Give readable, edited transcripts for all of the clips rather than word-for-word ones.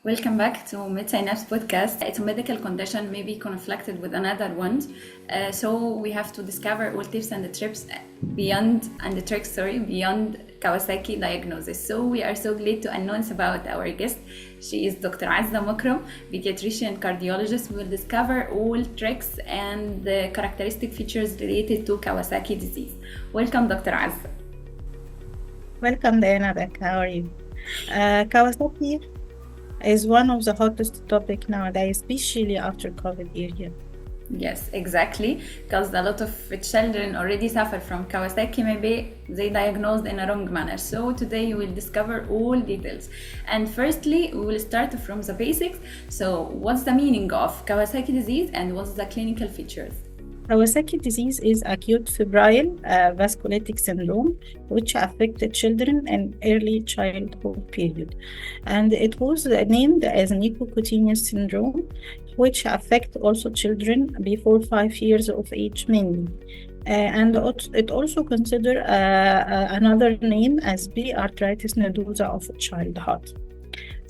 Welcome back to MedSynapse podcast. It's a medical condition, maybe conflicted with another one. So we have to discover all tips and the tricks beyond Kawasaki diagnosis. So we are so glad to announce about our guest. She is Dr. Azza Makram, pediatrician cardiologist. We will discover all tricks and the characteristic features related to Kawasaki disease. Welcome, Dr. Azza. Welcome, Diana. How are you? Kawasaki is one of the hottest topic nowadays, especially after COVID era. Yes, exactly, because a lot of children already suffer from Kawasaki. Maybe they diagnosed in a wrong manner. So today you will discover all details. And firstly, we will start from the basics. So what's the meaning of Kawasaki disease and what's the clinical features? Kawasaki disease is acute febrile vasculitic syndrome, which affected children in early childhood period. And it was named as mucocutaneous syndrome, which affect also children before 5 years of age mainly. And it also considered another name as arthritis nodosa of childhood.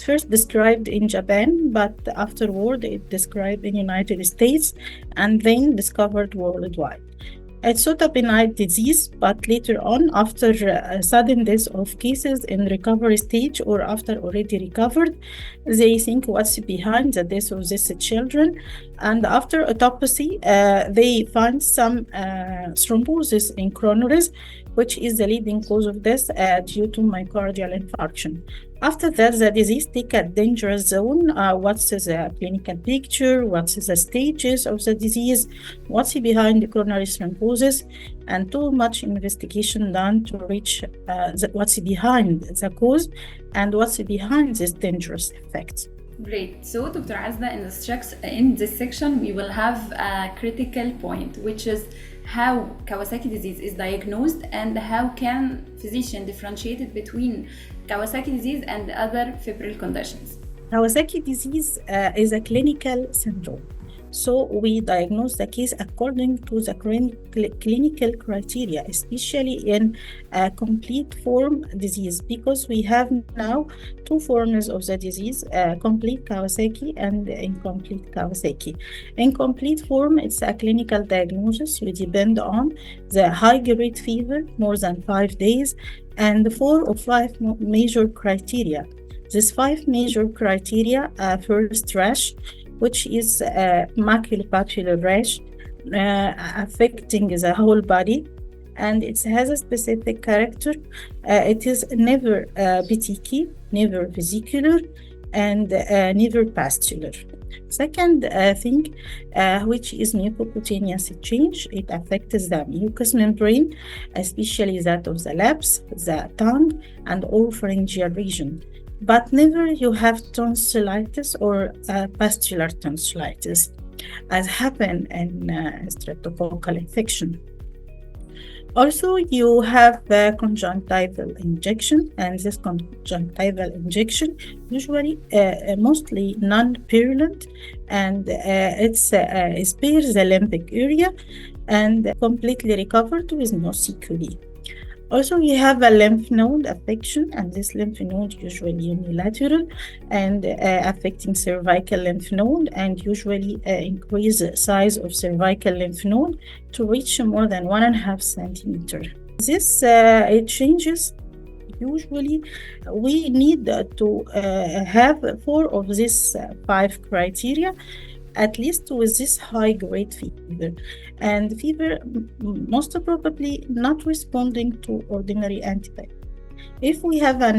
First described in Japan, but afterward it described in United States and then discovered worldwide. It's not a benign disease, but later on, after sudden death of cases in recovery stage or after already recovered, they think what's behind the death of these children. And after autopsy, they find some thrombosis in coronaries, which is the leading cause of death due to myocardial infarction. After that, the disease takes a dangerous zone. What's the clinical picture? What's the stages of the disease? What's behind the coronary thrombosis? And too much investigation done to reach what's behind the cause and what's behind this dangerous effect. Great. So, Dr. Azza, in this section, we will have a critical point, which is how Kawasaki disease is diagnosed and how can physician differentiate it between Kawasaki disease and other febrile conditions. Kawasaki disease is a clinical syndrome. So we diagnose the case according to the clinical criteria, especially in complete form disease, because we have now two forms of the disease, complete Kawasaki and incomplete Kawasaki. In complete form, it's a clinical diagnosis. You depend on the high-grade fever, more than 5 days, and 4 or 5 major criteria. These 5 major criteria are first rash, which is maculopapular rash affecting the whole body, and it has a specific character. It is never petechial, never vesicular, and never pustular. Second thing, which is mucocutaneous change, it affects the mucous membrane, especially that of the lips, the tongue, and oropharyngeal region. But never you have tonsillitis or pustular tonsillitis, as happen in streptococcal infection. Also, you have the conjunctival injection, and this conjunctival injection usually mostly non-purulent, and it spares the lymphic area and completely recovered with no sequelae. Also, we have a lymph node affection, and this lymph node usually unilateral and affecting cervical lymph node, and usually increase the size of cervical lymph node to reach more than 1.5 centimeter. This it changes. Usually, we need to have 4 of these 5 criteria, at least with this high-grade fever. And fever most probably not responding to ordinary antibiotics. If we have a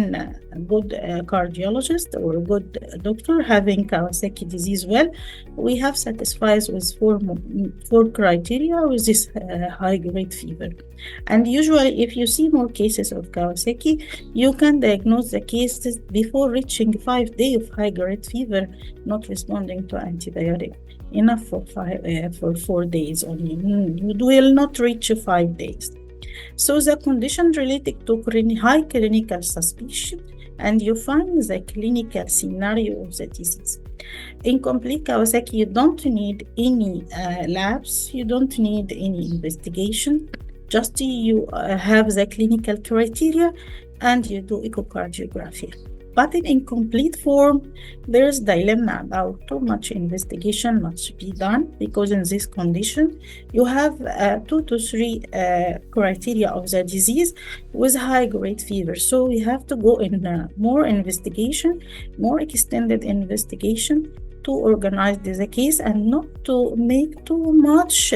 good cardiologist or a good doctor having Kawasaki disease we have satisfied with 4 criteria with this high-grade fever. And usually, if you see more cases of Kawasaki, you can diagnose the cases before reaching 5 days of high-grade fever, not responding to antibiotic. Enough for 4 days only. You will not reach 5 days. So the condition related to high clinical suspicion, and you find the clinical scenario of the disease. In complete Kawasaki, you don't need any labs, you don't need any investigation, just you have the clinical criteria and you do echocardiography. But in incomplete form, there's dilemma about too much investigation must be done, because in this condition, you have 2 to 3 criteria of the disease with high-grade fever. So we have to go in more investigation, more extended investigation to organize the case and not to make too much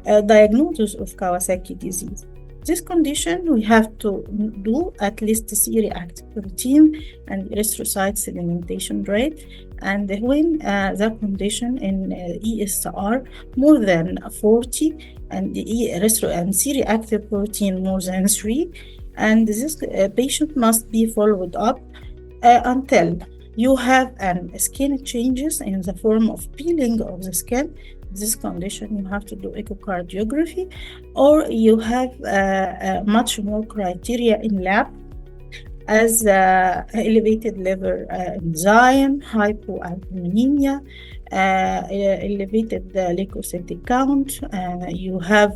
diagnosis of Kawasaki disease. This condition, we have to do at least C-reactive protein and erythrocyte sedimentation rate. And when the condition in ESR more than 40 and the C-reactive protein more than 3, and this patient must be followed up until you have skin changes in the form of peeling of the skin. This condition, you have to do echocardiography, or you have much more criteria in lab, as elevated liver enzyme, hypoalbuminemia, elevated leukocytic count, you have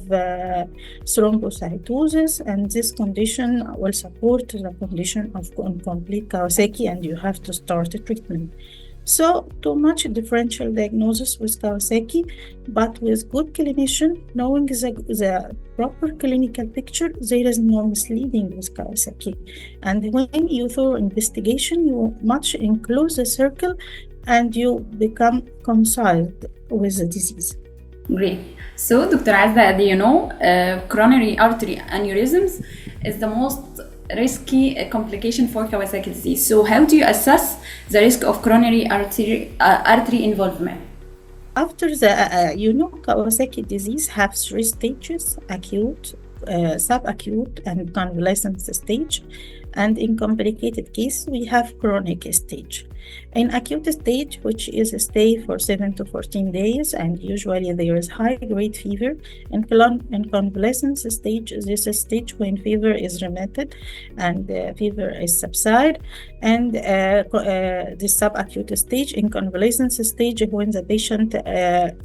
thrombocytosis, and this condition will support the condition of incomplete Kawasaki, and you have to start a treatment. So, too much differential diagnosis with Kawasaki, but with good clinician, knowing the proper clinical picture, there is no misleading with Kawasaki. And when you do investigation, you much enclose the circle and you become concise with the disease. Great. So, Dr. Azza, do you know coronary artery aneurysms is the most risky complication for Kawasaki disease. So how do you assess the risk of coronary artery involvement? After Kawasaki disease have 3 stages: acute, subacute, and convalescent stage. And in complicated case, we have chronic stage. In acute stage, which is a stay for 7 to 14 days, and usually there is high-grade fever. In convalescence stage, this is a stage when fever is remitted and fever is subside. And the subacute stage, in convalescence stage, when the patient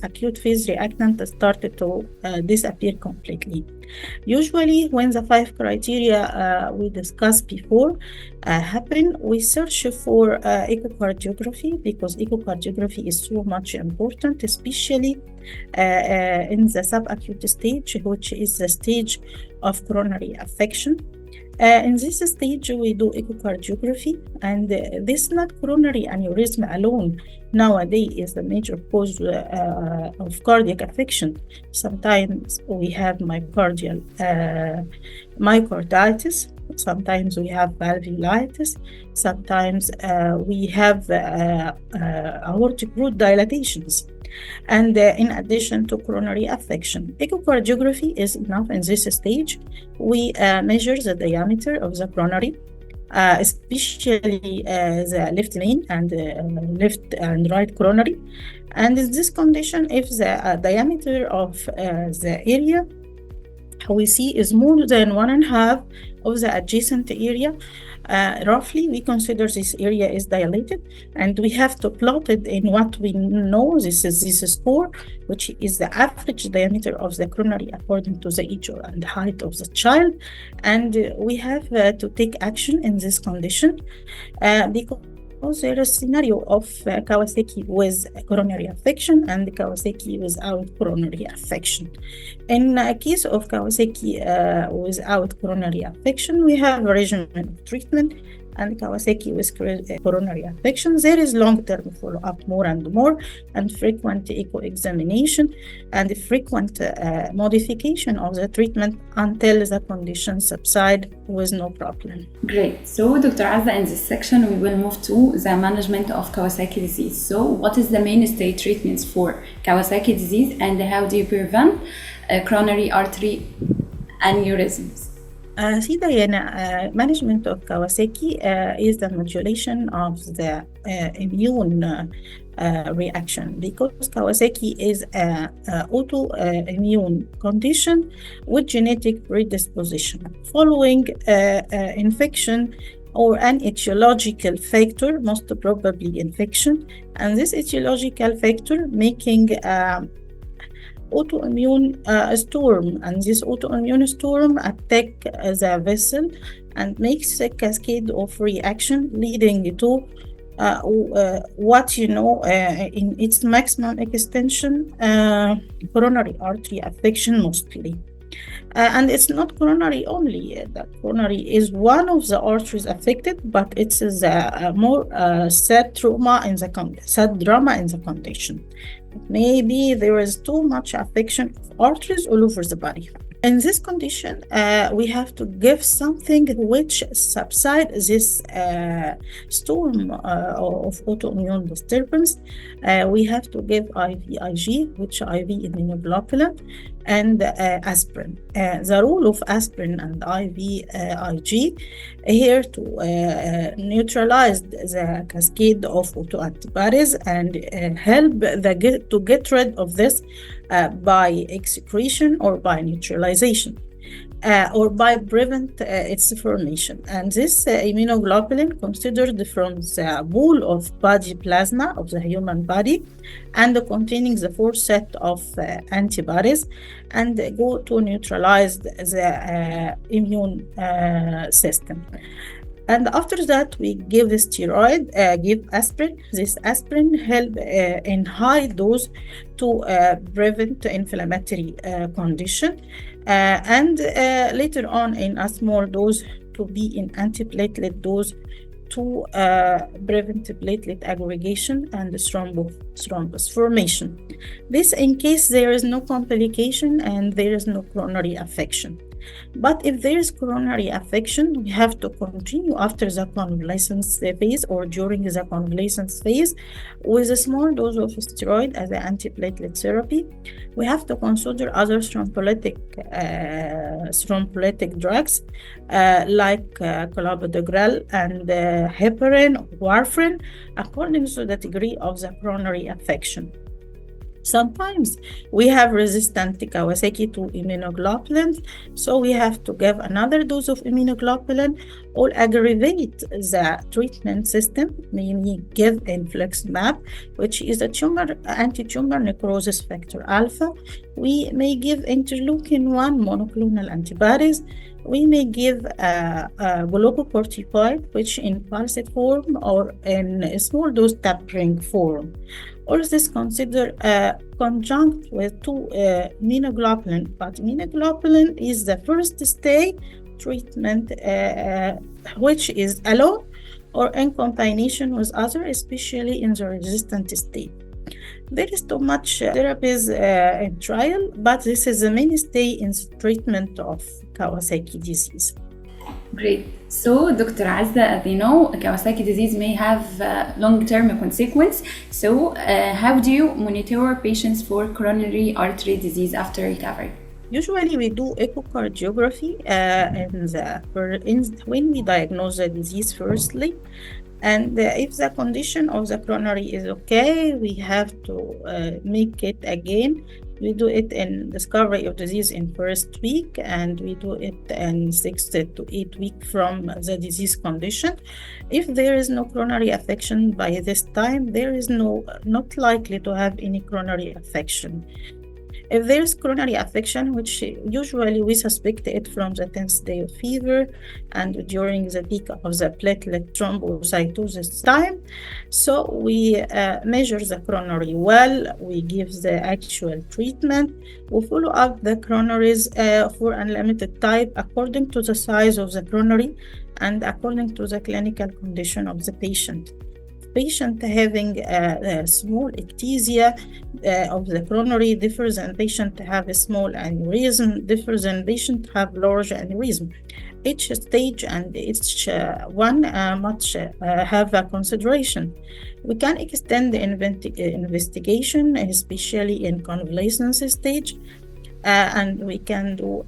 acute phase reactant started to disappear completely. Usually, when the 5 criteria we discussed before happen, we search for echocardiography, because echocardiography is so much important, especially in the subacute stage, which is the stage of coronary affection. In this stage, we do echocardiography, and this not coronary aneurysm alone nowadays is the major cause of cardiac affection. Sometimes we have myocarditis, sometimes we have valvulitis, sometimes we have aortic root dilatations. And in addition to coronary affection, echocardiography is enough in this stage. We measure the diameter of the coronary, especially the left main and left and right coronary. And in this condition, if the diameter of the area we see is more than 1.5 of the adjacent area, roughly we consider this area is dilated, and we have to plot it in what we know. This is this score, which is the average diameter of the coronary according to the age and height of the child. And we have to take action in this condition because there is a scenario of Kawasaki with coronary affection and Kawasaki without coronary affection. In case of Kawasaki without coronary affection, we have a regimen of treatment, and Kawasaki with coronary affection, there is long-term follow-up more and more, and frequent echo examination, and frequent modification of the treatment until the condition subside with no problem. Great. So, Dr. Azza, in this section, we will move to the management of Kawasaki disease. So, what is the mainstay treatments for Kawasaki disease, and how do you prevent coronary artery aneurysms? Management of Kawasaki is the modulation of the immune reaction, because Kawasaki is an autoimmune condition with genetic predisposition following infection or an etiological factor, most probably infection, and this etiological factor making autoimmune storm, and this autoimmune storm attack the vessel and makes a cascade of reaction leading to what in its maximum extension, coronary artery affection mostly. And it's not coronary only. The coronary is one of the arteries affected, but it's a more sad drama in the condition. Maybe there is too much affection of arteries all over the body. In this condition, we have to give something which subside this storm of autoimmune disturbance. We have to give IVIG, which IV immunoglobulin, and aspirin. The role of aspirin and IVIG here to neutralize the cascade of autoantibodies and help to get rid of this by excretion or by neutralization. Or by prevent its formation. And this immunoglobulin considered from the pool of body plasma of the human body and containing the four set of antibodies and go to neutralize the immune system. And after that, we give the steroid, give aspirin. This aspirin help in high dose to prevent inflammatory condition, and later on in a small dose to be in antiplatelet dose to prevent platelet aggregation and thrombus formation. This in case there is no complication and there is no coronary affection. But if there is coronary affection, we have to continue after the convalescence phase or during the convalescence phase with a small dose of steroid as an antiplatelet therapy. We have to consider other thrombolytic drugs like clopidogrel and heparin or warfarin according to the degree of the coronary affection. Sometimes we have resistant Kawasaki to immunoglobulins, so we have to give another dose of immunoglobulin or aggravate the treatment system. Maybe give infliximab, which is a anti-tumor necrosis factor alpha. We may give interleukin-1 monoclonal antibodies. We may give glucocorticoid, which in pulsed form or in a small dose tapering form. All this consider conjunct with two immunoglobulin, but immunoglobulin is the first stage treatment, which is alone or in combination with other, especially in the resistant state. There is too much therapies in trial, but this is the mainstay in the treatment of Kawasaki disease. Great. So, Dr. Azza, as you know, Kawasaki disease may have long-term consequence. So, how do you monitor patients for coronary artery disease after recovery? Usually, we do echocardiography when we diagnose the disease firstly. And if the condition of the coronary is okay, we have to make it again. We do it in discovery of disease in first week, and we do it in 6 to 8 weeks from the disease condition. If there is no coronary affection by this time, there is not likely to have any coronary affection. If there is coronary affection, which usually we suspect it from the 10th day of fever and during the peak of the platelet thrombocytosis time, so we measure the coronary well, we give the actual treatment, we follow up the coronaries for unlimited type according to the size of the coronary and according to the clinical condition of the patient. Patient having a small ectasia of the coronary differs than patient have a small aneurysm, differs than patient have large aneurysm. Each stage and each one must have a consideration. We can extend the investigation, especially in convalescence stage. And we can do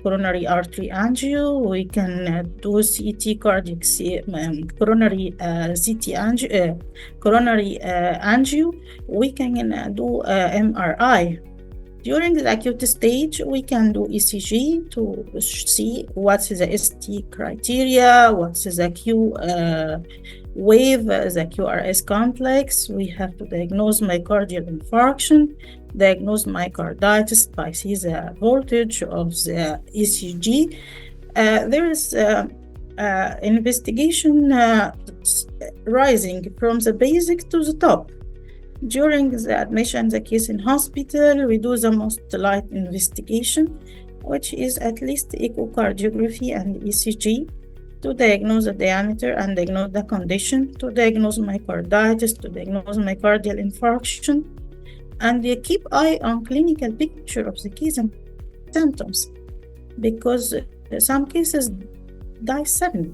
coronary artery angio. We can do CT cardiac coronary CT angio, coronary angio. We can do MRI. During the acute stage, we can do ECG to see what's the ST criteria, what's the Q wave, the QRS complex. We have to diagnose myocardial infarction, diagnose myocarditis by see the voltage of the ECG. There is investigation rising from the basic to the top. During the admission, the case in hospital, we do the most light investigation, which is at least echocardiography and ECG to diagnose the diameter and diagnose the condition, to diagnose myocarditis, to diagnose myocardial infarction, and keep eye on clinical picture of the case and symptoms, because some cases die suddenly.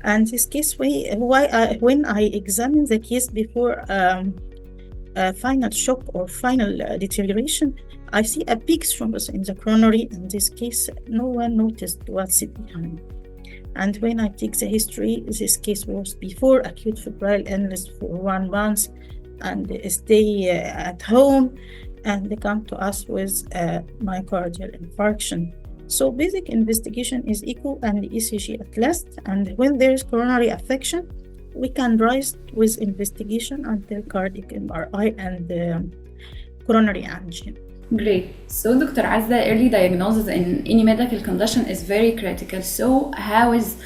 And this case, when I examine the case before final shock or final deterioration, I see a big thrombus in the coronary. In this case, no one noticed what's behind. And when I take the history, this case was before acute febrile illness for 1 month and stay at home, and they come to us with myocardial infarction. So basic investigation is echo and ECG at last, and when there is coronary affection, we can rise with investigation until cardiac MRI and coronary angina. Great. So, Dr. Azza, early diagnosis in any medical condition is very critical. So, how does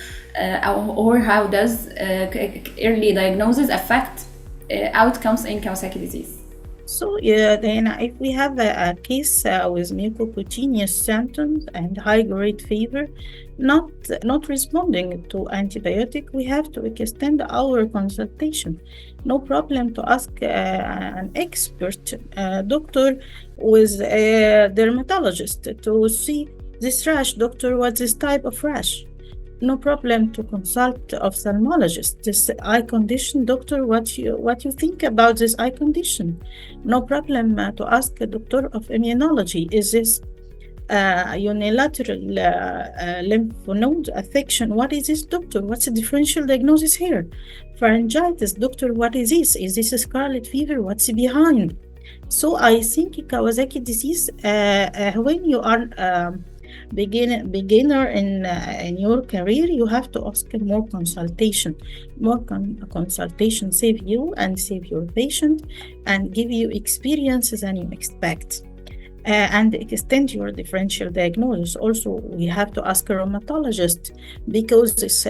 early diagnosis affect outcomes in Kawasaki disease? So, then if we have a case with mucocutaneous symptoms and high-grade fever, not responding to antibiotic, we have to extend our consultation. No problem to ask an expert doctor with a dermatologist to see this rash. Doctor, what's this type of rash? No problem to consult ophthalmologist. This eye condition, doctor, what you think about this eye condition? No problem to ask a doctor of immunology. Is this unilateral lymph node affection? What is this, doctor? What's the differential diagnosis here? Pharyngitis, doctor, what is this? Is this a scarlet fever? What's behind? So I think Kawasaki disease, when you are beginner in your career, you have to ask more consultation. Consultation save you and save your patient and give you experiences than you expect. And extend your differential diagnosis. Also, we have to ask a rheumatologist, because this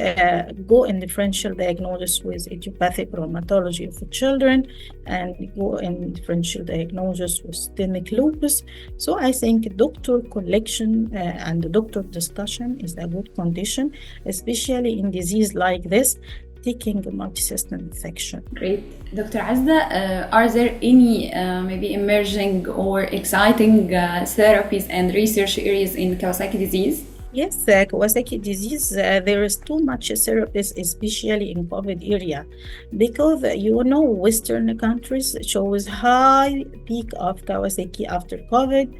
go in differential diagnosis with idiopathic rheumatology of the children, and go in differential diagnosis with systemic lupus. So I think doctor collection and the doctor discussion is a good condition, especially in disease like this, taking a multisystem infection. Great. Dr. Azza, are there any maybe emerging or exciting therapies and research areas in Kawasaki disease? Yes, Kawasaki disease, there is too much therapies, especially in COVID area, because Western countries shows high peak of Kawasaki after COVID.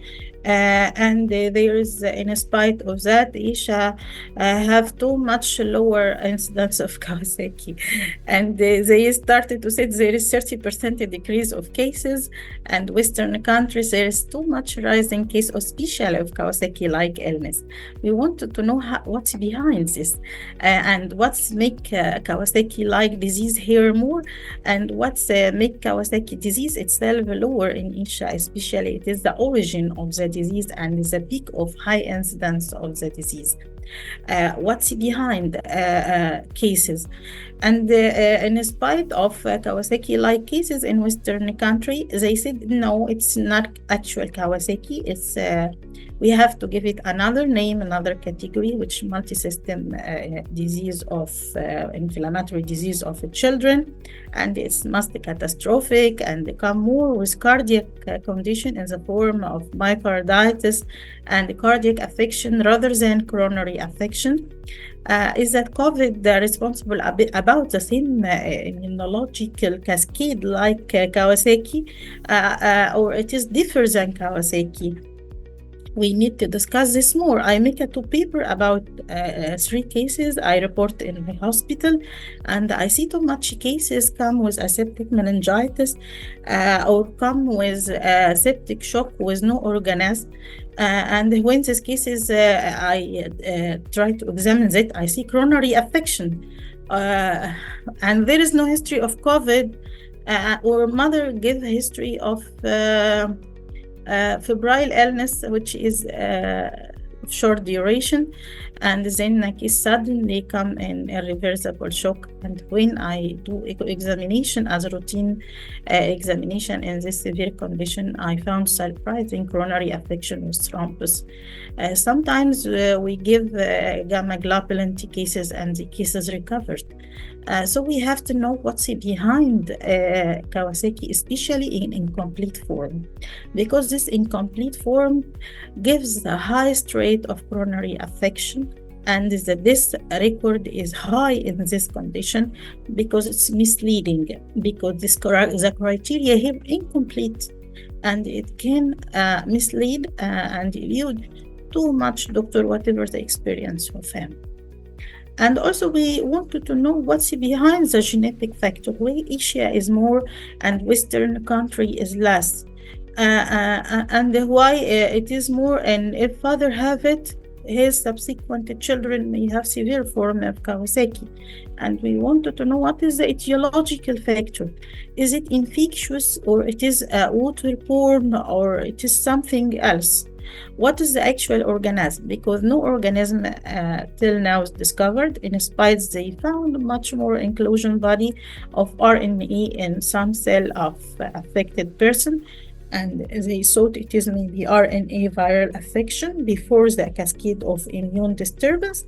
And there is, in spite of that, Asia have too much lower incidence of Kawasaki, and they started to say there is 30% decrease of cases, and Western countries there is too much rising case, especially of Kawasaki-like illness. We wanted to know what's behind this, and what's make Kawasaki-like disease here more, and what's make Kawasaki disease itself lower in Asia, especially it is the origin of the disease and is a peak of high incidence of the disease. What's behind cases, and in spite of Kawasaki-like cases in Western country, they said no, it's not actual Kawasaki. It's we have to give it another name, another category, which multisystem disease of inflammatory disease of children, and it's must be catastrophic and come more with cardiac condition in the form of myocarditis and cardiac affection rather than coronary affection. Is that COVID responsible about the same immunological cascade like Kawasaki, or it is different than Kawasaki? We need to discuss this more. I make a 2 paper about 3 cases I report in the hospital, and I see too much cases come with aseptic meningitis or come with septic shock with no organism. And when these cases I try to examine it, I see coronary affection, and there is no history of COVID, or mother give a history of febrile illness, which is short duration, and then the case suddenly come in irreversible shock. And when I do echo examination as a routine examination in this severe condition, I found surprising coronary affection with thrombus. Sometimes we give gamma globulin to cases and the cases recovered. So we have to know what's behind Kawasaki, especially in incomplete form, because this incomplete form gives the highest rate of coronary affection, and this record is high in this condition because it's misleading, because the criteria here incomplete, and it can mislead and elude too much doctor, whatever the experience of him. And also we wanted to know what's behind the genetic factor, why Asia is more and Western country is less, and why it is more, and if father have it, his subsequent children may have severe form of Kawasaki. And we wanted to know what is the etiological factor. Is it infectious, or it is waterborne, or it is something else? What is the actual organism? Because no organism till now is discovered, in spite they found much more inclusion body of RNA in some cell of affected person, and they thought it is maybe RNA viral affection before the cascade of immune disturbance,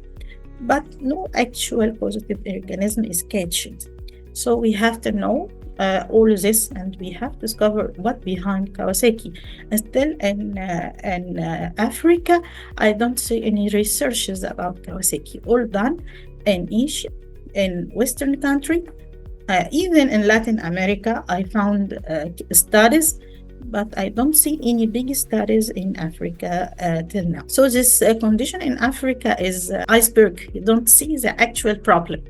but no actual positive organism is catched. So we have to know all this, and we have to discover what behind Kawasaki. And still in Africa, I don't see any researches about Kawasaki. All done in Asia, in Western country, even in Latin America, I found studies, but I don't see any big studies in Africa till now. So this condition in Africa is iceberg. You don't see the actual problem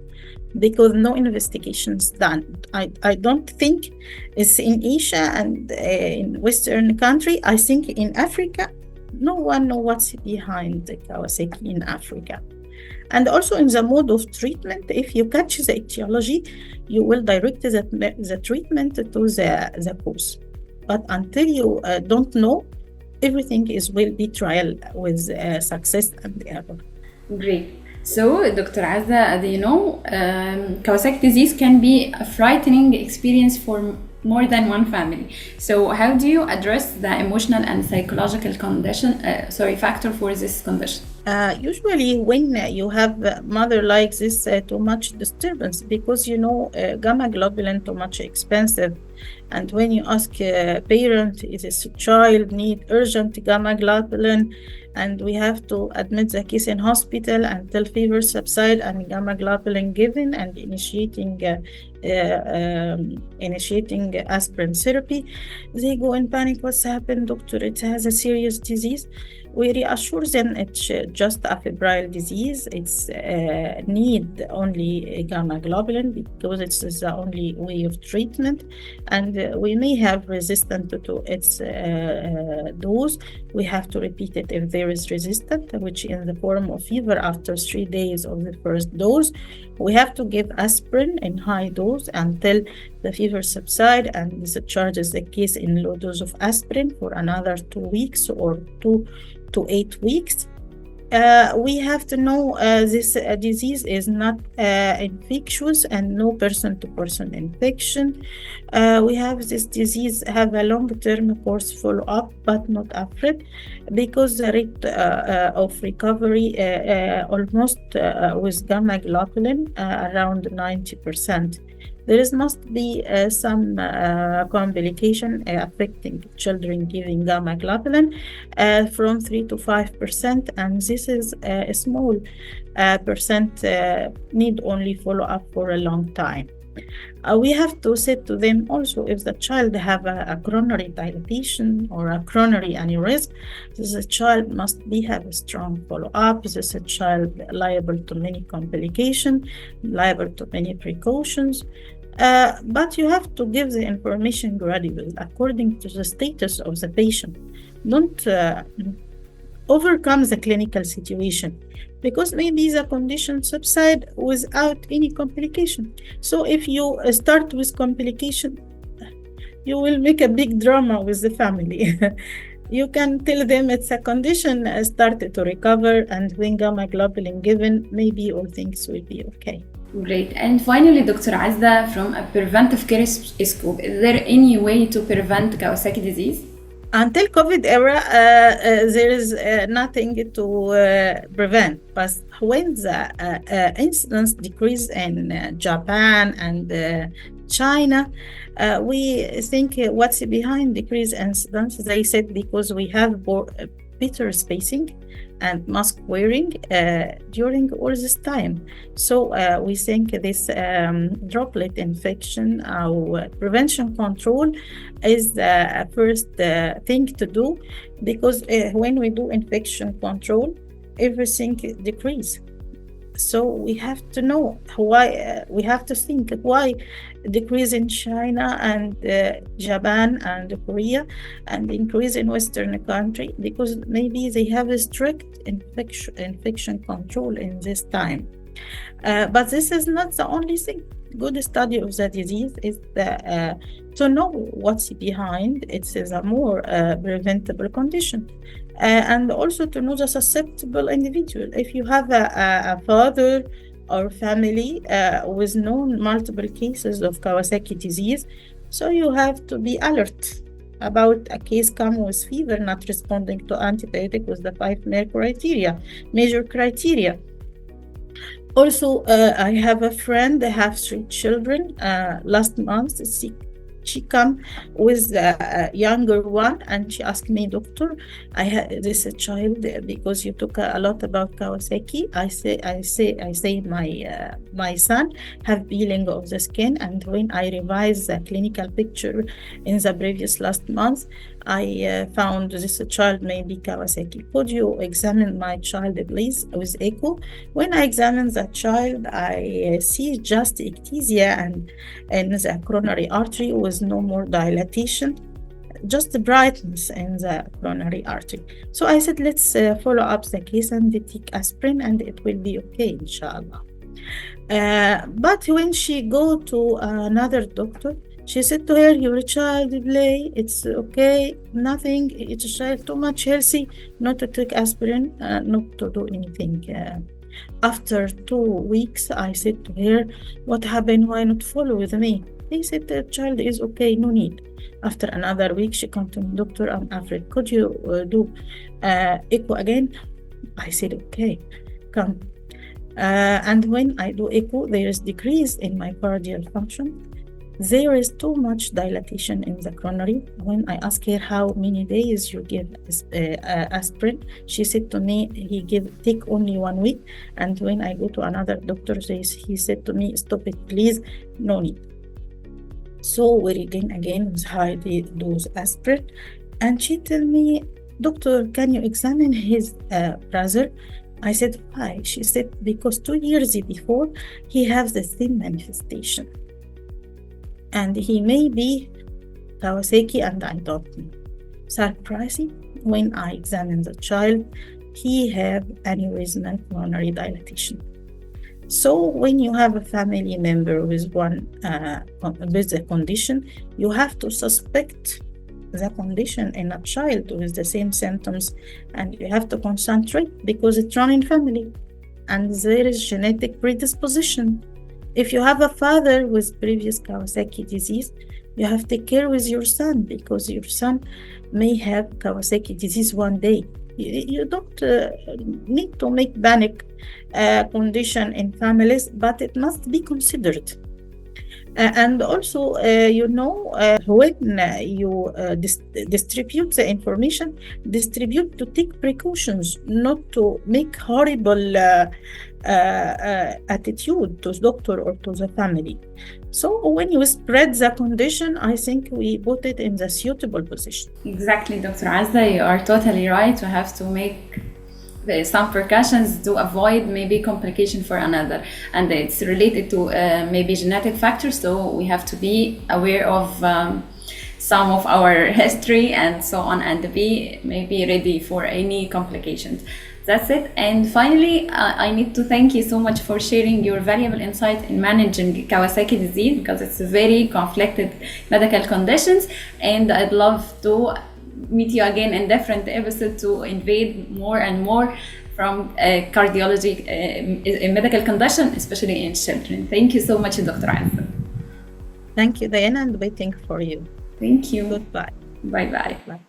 because no investigations done. I don't think it's in Asia and in Western country. I think in Africa, no one knows what's behind the Kawasaki in Africa. And also in the mode of treatment, if you catch the etiology, you will direct the treatment to the cause. But until you don't know, everything will be trial with success and error. Great. So, Dr. Azza, as you know, Kawasaki disease can be a frightening experience for more than one family. So, how do you address the emotional and psychological factor for this condition? Usually when you have a mother like this, too much disturbance, because gamma globulin too much expensive, and when you ask a parent, is this child need urgent gamma globulin, and we have to admit the case in hospital until fever subside and gamma globulin given and initiating aspirin therapy, they go in panic. What's happened, doctor? It has a serious disease. We reassure them it's just a febrile disease. It's need only gamma globulin because it's the only way of treatment, and we may have resistance to its dose. We have to repeat it if there is resistance, which in the form of fever after 3 days of the first dose. We have to give aspirin in high dose until the fever subsides and discharges the case in low dose of aspirin for another 2 weeks or 2 to 8 weeks. We have to know this disease is not infectious and no person-to-person infection. We have this disease have a long-term course follow-up, but not afraid, because the rate of recovery almost with gamma globulin around 90%. There must be some complication affecting children giving gamma globulin from 3 to 5%, and this is a small percent need only follow up for a long time. We have to say to them also, if the child have a coronary dilatation or a coronary aneurysm, this child must have a strong follow-up. This is a child liable to many complications, liable to many precautions. But you have to give the information gradually according to the status of the patient. Don't overcome the clinical situation, because maybe the condition subside without any complication. So if you start with complication, you will make a big drama with the family. You can tell them it's a condition, started to recover, and when gamma globulin given, maybe all things will be okay. Great. And finally, Dr. Azza, from a preventive care scope, is there any way to prevent Kawasaki disease? Until COVID era, there is nothing to prevent. But when the incidence decrease in Japan and China, we think what's behind decrease incidence. They said because we have better spacing and mask wearing during all this time. So we think this droplet infection prevention control is the first thing to do, because when we do infection control, everything decrease. So we have to know why, we have to think why decrease in China and Japan and Korea and increase in Western country, because maybe they have a strict infection control in this time. But this is not the only thing. Good study of the disease is to know what's behind. It is a more preventable condition. And also to know the susceptible individual. If you have a father or family with known multiple cases of Kawasaki disease, so you have to be alert about a case come with fever not responding to antibiotic with the 5 major criteria. Also, I have a friend, they have 3 children. Last month, she come with a younger one, and she asked me, doctor, I had this child because you talk a lot about Kawasaki. I say my son have peeling of the skin, and when I revised the clinical picture in the previous last month, I found this child may be Kawasaki. Could you examine my child, please, with echo? When I examine the child, I see just ectasia and the coronary artery with no more dilatation, just the brightness in the coronary artery. So I said, let's follow up the case and take aspirin, and it will be okay, inshallah. But when she go to another doctor, she said to her, your child play, it's okay, nothing, it's a child too much healthy, not to take aspirin, not to do anything. After 2 weeks, I said to her, what happened, why not follow with me? They said the child is okay, no need. After another week, she come to me, doctor, I'm afraid, could you do echo again? I said, okay, come. And when I do echo, there is decrease in myocardial function. There is too much dilatation in the coronary. When I asked her how many days you give aspirin, she said to me, take only 1 week. And when I go to another doctor, he said to me, stop it, please, no need. So we again with high dose aspirin. And she told me, doctor, can you examine his brother? I said, why? She said, because 2 years before, he has the same manifestation. And he may be Kawasaki, and I don't know. Surprising, when I examine the child, he have aneurysm and coronary dilatation. So when you have a family member with with the condition, you have to suspect the condition in a child with the same symptoms, and you have to concentrate because it's running family, and there is genetic predisposition. If you have a father with previous Kawasaki disease, you have to take care with your son, because your son may have Kawasaki disease one day. You don't need to make panic condition in families, but it must be considered. And also, when you distribute the information, distribute to take precautions, not to make horrible attitude to the doctor or to the family. So when you spread the condition, I think we put it in the suitable position. Exactly, Dr. Azza, you are totally right. We have to make some precautions to avoid maybe complication for another, and it's related to maybe genetic factors, so we have to be aware of some of our history and so on, and be maybe ready for any complications. That's it. And finally, I need to thank you so much for sharing your valuable insight in managing Kawasaki disease, because it's a very conflicted medical conditions, and I'd love to meet you again in different episodes to invade more and more from cardiology medical condition, especially in children. Thank you so much, Dr. Azza. Thank you, Diana, and waiting for you. Thank you. Goodbye. Bye-bye. Bye.